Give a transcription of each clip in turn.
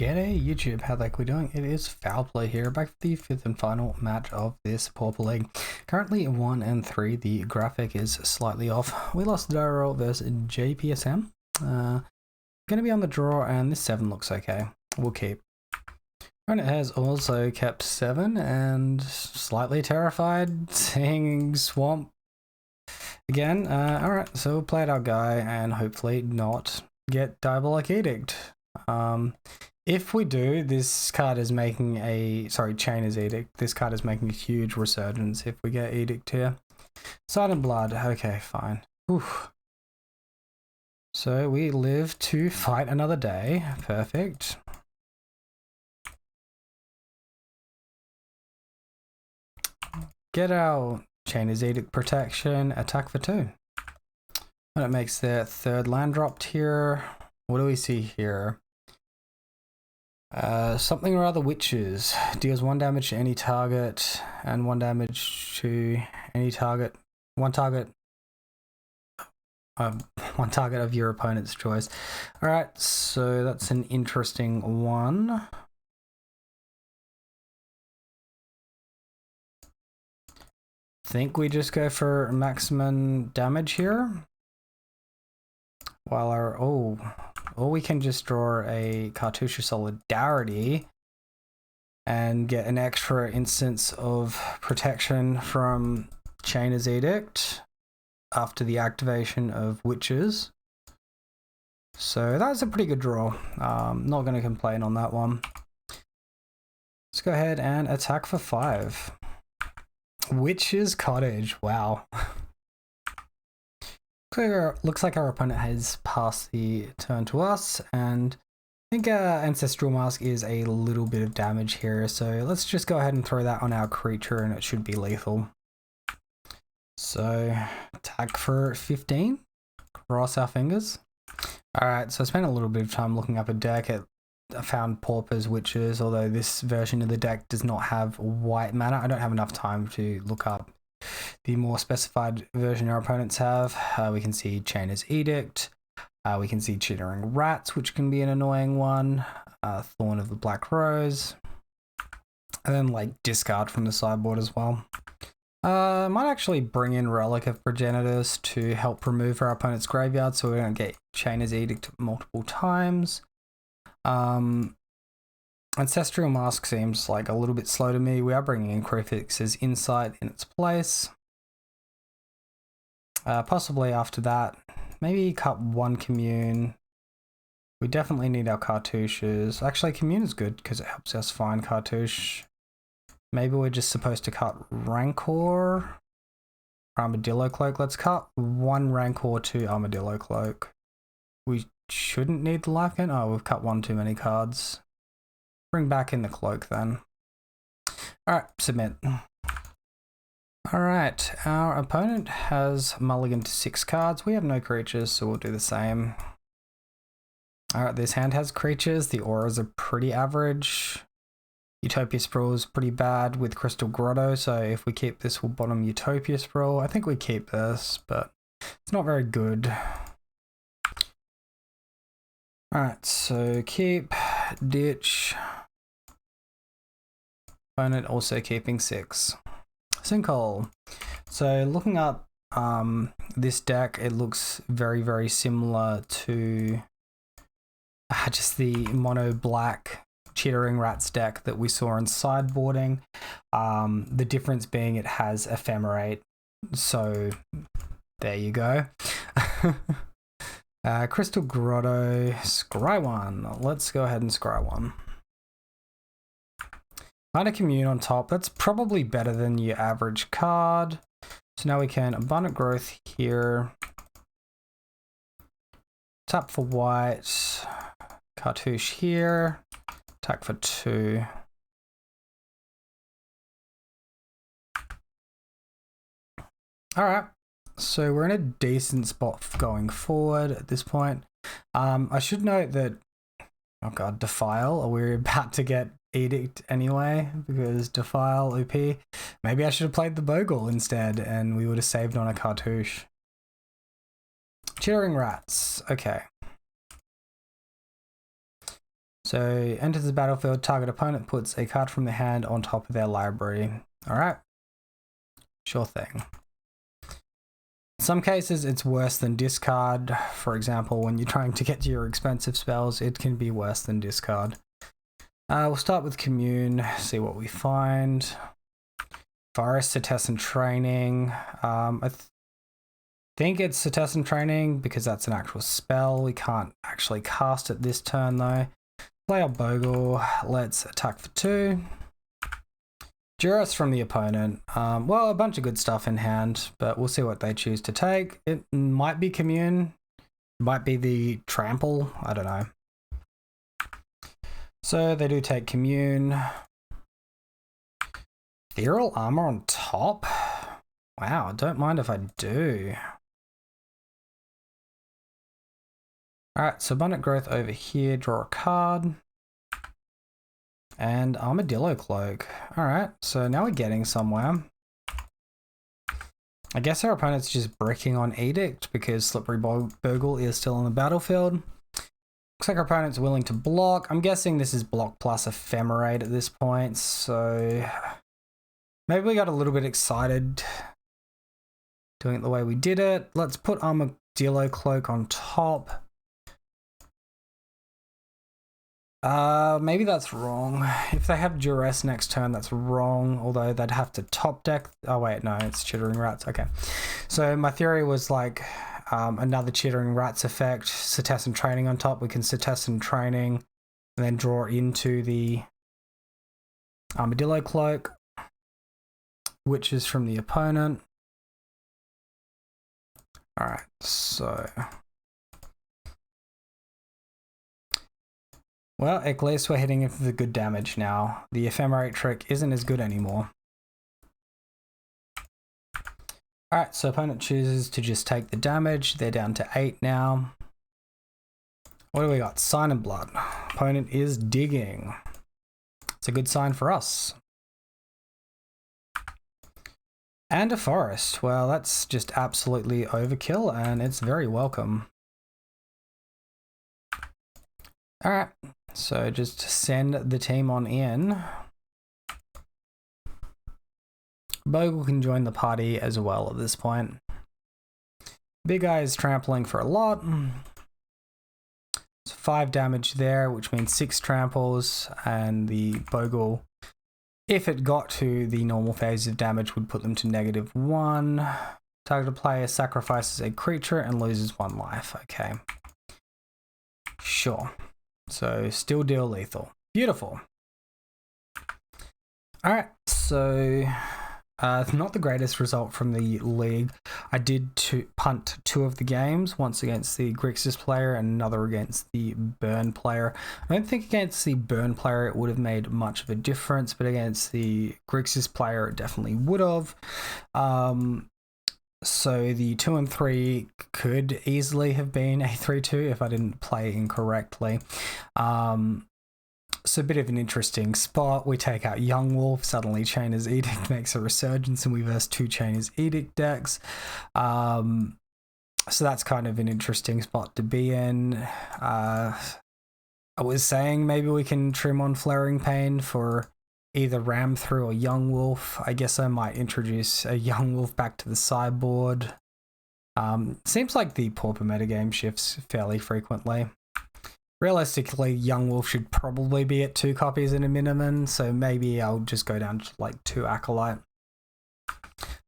G'day YouTube, how the heck we doing? It is Foul Play here, back for the fifth and final match of this Pauper League. Currently 1 and 3, the graphic is slightly off. We lost the die roll versus JPSM. Gonna be on the draw, and this 7 looks okay. We'll keep. And it has also kept 7 and slightly terrified seeing Swamp again. Alright, so we'll play out our guy and hopefully not get Diabolic Edict. If we do, this card is making a, Chain is Edict. This card is making a huge resurgence if we get Edict here. Silent Blood, okay, fine. Oof. So we live to fight another day, perfect. Get our Chain is Edict protection, attack for 2. And it makes their third land dropped here. What do we see here? Something or other witches. Deals 1 damage to any target and 1 damage to any target. One target of your opponent's choice. Alright, so that's an interesting one. Think we just go for maximum damage here. While our, or we can just draw a Cartouche of Solidarity and get an extra instance of protection from Chain is Edict after the activation of Witches. So that's a pretty good draw. Not going to complain on that one. Let's go ahead and attack for 5. Witch's Cottage, wow. Looks like our opponent has passed the turn to us, and I think Ancestral Mask is a little bit of damage here, so let's just go ahead and throw that on our creature and it should be lethal. So, attack for 15, cross our fingers. Alright, so I spent a little bit of time looking up a deck. I found Pauper's Witches, although this version of the deck does not have white mana. I don't have enough time to look up the more specified version our opponents have. We can see Chain is Edict. We can see Chittering Rats, which can be an annoying one. Thorn of the Black Rose. And then like discard from the sideboard as well. Might actually bring in Relic of Progenitors to help remove our opponent's graveyard so we don't get Chain is Edict multiple times. Ancestral Mask seems like a little bit slow to me. We are bringing in Crefix's Insight in its place. Possibly after that, maybe cut 1 Commune. We definitely need our Cartouches. Actually, Commune is good because it helps us find Cartouche. Maybe we're just supposed to cut Rancor. Armadillo Cloak. Let's cut 1 Rancor to Armadillo Cloak. We shouldn't need the life gain. Oh, we've cut 1 too many cards. Bring back in the cloak then. Alright, submit. Alright, our opponent has mulliganed to 6 cards. We have no creatures, so we'll do the same. Alright, this hand has creatures. The auras are pretty average. Utopia Sprawl is pretty bad with Crystal Grotto, so if we keep this, we'll bottom Utopia Sprawl. I think we keep this, but it's not very good. Alright, so keep, ditch. Opponent also keeping 6. Sinkhole. So looking up this deck, it looks very, very similar to just the mono black Chittering Rats deck that we saw in Sideboarding. The difference being it has Ephemerate. So there you go. Crystal Grotto, scry 1. Let's go ahead and scry 1. Find a Commune on top. That's probably better than your average card. So now we can Abundant Growth here. Tap for white. Cartouche here. Attack for 2. Alright. So we're in a decent spot going forward at this point. I should note that, oh god, Defile, we're about to get Edict anyway, because Defile OP. Maybe I should have played the Bogle instead, and we would have saved on a Cartouche. Chittering Rats, okay. So enters the battlefield, target opponent puts a card from their hand on top of their library. All right, sure thing. In some cases, it's worse than discard. For example, when you're trying to get to your expensive spells, it can be worse than discard. We'll start with Commune, see what we find. Forest to test and training. I think it's to test and training because that's an actual spell. We can't actually cast it this turn though. Play our Bogle. Let's attack for 2. Duress from the opponent. Well, a bunch of good stuff in hand, but we'll see what they choose to take. It might be Commune. It might be the Trample. I don't know. So they do take Commune. Ethereal Armor on top? Wow, don't mind if I do. Alright, so Abundant Growth over here, draw a card. And Armadillo Cloak. Alright, so now we're getting somewhere. I guess our opponent's just bricking on Edict because Slippery Bogle is still on the battlefield. Looks like our opponent's willing to block. I'm guessing this is block plus Ephemerate at this point, so maybe we got a little bit excited doing it the way we did it. Let's put Armadillo Cloak on top. Maybe that's wrong. If they have Duress next turn, that's wrong. Although they'd have to top deck. Oh wait, no, it's Chittering Rats. Okay. So my theory was like another Chittering Rats effect. Setest and Training on top. We can Setest and Training and then draw into the Armadillo Cloak, which is from the opponent. Alright, so well, at least we're hitting it for the good damage now. The Ephemerate trick isn't as good anymore. Alright, so opponent chooses to just take the damage. They're down to 8 now. What do we got? Sign and Blood. Opponent is digging. It's a good sign for us. And a Forest. Well, that's just absolutely overkill, and it's very welcome. Alright, so just send the team on in. Bogle can join the party as well at this point. Big Eye is trampling for a lot. So 5 damage there, which means 6 tramples, and the Bogle, if it got to the normal phase of damage, would put them to -1. Targeted player sacrifices a creature and loses 1 life. Okay. Sure. So still deal lethal. Beautiful. Alright, so not the greatest result from the league. I did punt 2 of the games, once against the Grixis player and another against the Burn player. I don't think against the Burn player it would have made much of a difference, but against the Grixis player it definitely would have. So the 2 and 3 could easily have been a 3-2 if I didn't play incorrectly. So a bit of an interesting spot. We take out Young Wolf, suddenly Chainer's Edict makes a resurgence and we verse 2 Chainer's Edict decks. So that's kind of an interesting spot to be in. I was saying maybe we can trim on Flaring Pain for either Ram Through or Young Wolf. I guess I might introduce a Young Wolf back to the sideboard. Seems like the Pauper metagame shifts fairly frequently. Realistically, Young Wolf should probably be at 2 copies in a minimum, so maybe I'll just go down to like 2 Acolyte.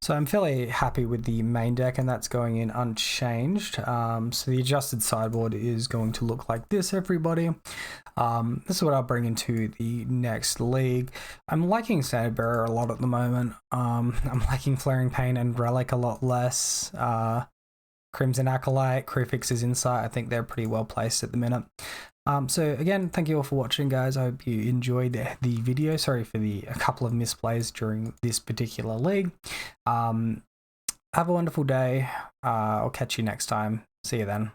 So I'm fairly happy with the main deck, and that's going in unchanged. So the adjusted sideboard is going to look like this, everybody. This is what I'll bring into the next league. I'm liking Standard Bearer a lot at the moment. I'm liking Flaring Pain and Relic a lot less. Crimson Acolyte, Crewfix's Insight, I think they're pretty well placed at the minute. So again, thank you all for watching, guys. I hope you enjoyed the video. Sorry for a couple of misplays during this particular league. Have a wonderful day. I'll catch you next time. See you then.